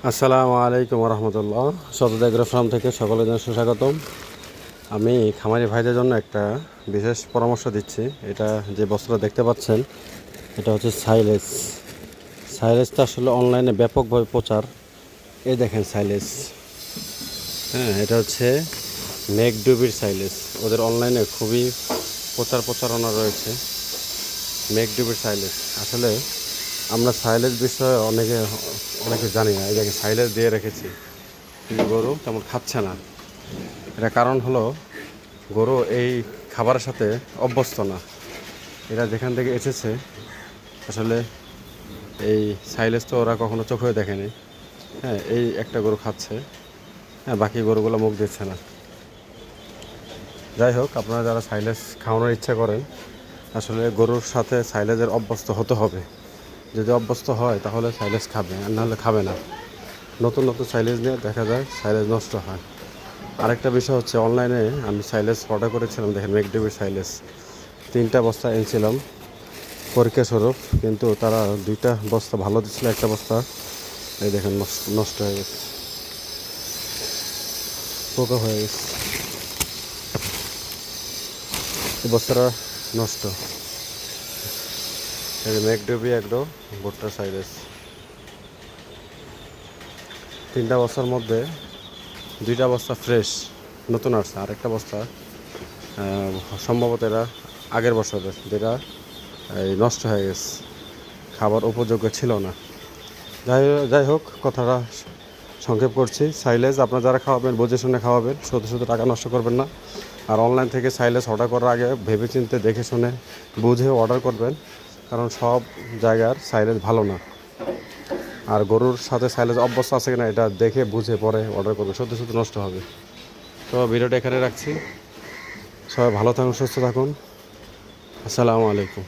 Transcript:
আসসালামু আলাইকুম রহমতুল্লাহ। সততা এগ্রো ফার্ম থেকে সকলের জন্য সুস্বাগতম। আমি খামারি ভাইদের জন্য একটা বিশেষ পরামর্শ দিচ্ছি। এটা যে বস্ত্রটা দেখতে পাচ্ছেন, এটা হচ্ছে সাইলেজ। সাইলেজটা আসলে অনলাইনে ব্যাপকভাবে প্রচার। এই দেখেন সাইলেজ, হ্যাঁ, এটা হচ্ছে মেঘডুবির সাইলেজ। ওদের অনলাইনে খুবই প্রচারণা রয়েছে। মেঘডুবির সাইলেজ আসলে আমরা সাইলেজ বিষয়ে অনেকে জানি না। এই দেখেন সাইলেজ দিয়ে রেখেছি, গরু তেমন খাচ্ছে না। এটা কারণ হলো গরু এই খাবারের সাথে অভ্যস্ত না। এরা যেখান থেকে এসেছে আসলে এই সাইলেজ তো ওরা কখনো চোখেও দেখেনি। হ্যাঁ, এই একটা গরু খাচ্ছে, হ্যাঁ, বাকি গরুগুলো মুখ দিচ্ছে না। যাই হোক, আপনারা যারা সাইলেজ খাওয়ানোর ইচ্ছা করেন, আসলে গরুর সাথে সাইলেজের অভ্যস্ত হতে হবে। যদি অভ্যস্ত হয় তাহলে সাইলেজ খাবে, আর নাহলে খাবে না। নতুন নতুন সাইলেজ নিয়ে দেখা যায় সাইলেজ নষ্ট হয়। আরেকটা বিষয় হচ্ছে, অনলাইনে আমি সাইলেজ অর্ডার করেছিলাম। দেখেন মেঘডুবির সাইলেজ 3টা বস্তা এনেছিলাম পরীক্ষা স্বরূপ, কিন্তু তারা 2টা বস্তা ভালো দিচ্ছিল, একটা বস্তা এই দেখেন নষ্ট হয়ে গেছে, পোকা হয়ে গেছে। এই বস্তাটা নষ্ট। এই যে মেঘডুবি একদম ভুট্টার সাইলেজ 3টা বস্তার মধ্যে 2টা বস্তা ফ্রেশ নতুন আসছে, আরেকটা বস্তা সম্ভবত এরা আগের বছরের, যেটা এই নষ্ট হয়ে গেছে, খাবার উপযোগ্য ছিল না। যাই হোক, কথাটা সংক্ষেপ করছি। সাইলেজ আপনারা যারা খাওয়াবেন বুঝে শুনে খাওয়াবেন, শুধু শুধু টাকা নষ্ট করবেন না। আর অনলাইন থেকে সাইলেজ অর্ডার করার আগে ভেবেচিন্তে দেখে শুনে বুঝে অর্ডার করবেন, কারণ সব জায়গার সাইলেজ ভালো না। আর গরুর সাথে সাইলেজ অভ্যস্ত আছে কিনা এটা দেখে বুঝে পরে অর্ডার করবেন, শুধু শুধু নষ্ট হবে। তো ভিডিওটা এখানে রাখছি। সবাই ভালো থাকুন, সুস্থ থাকুন। আসসালামু আলাইকুম।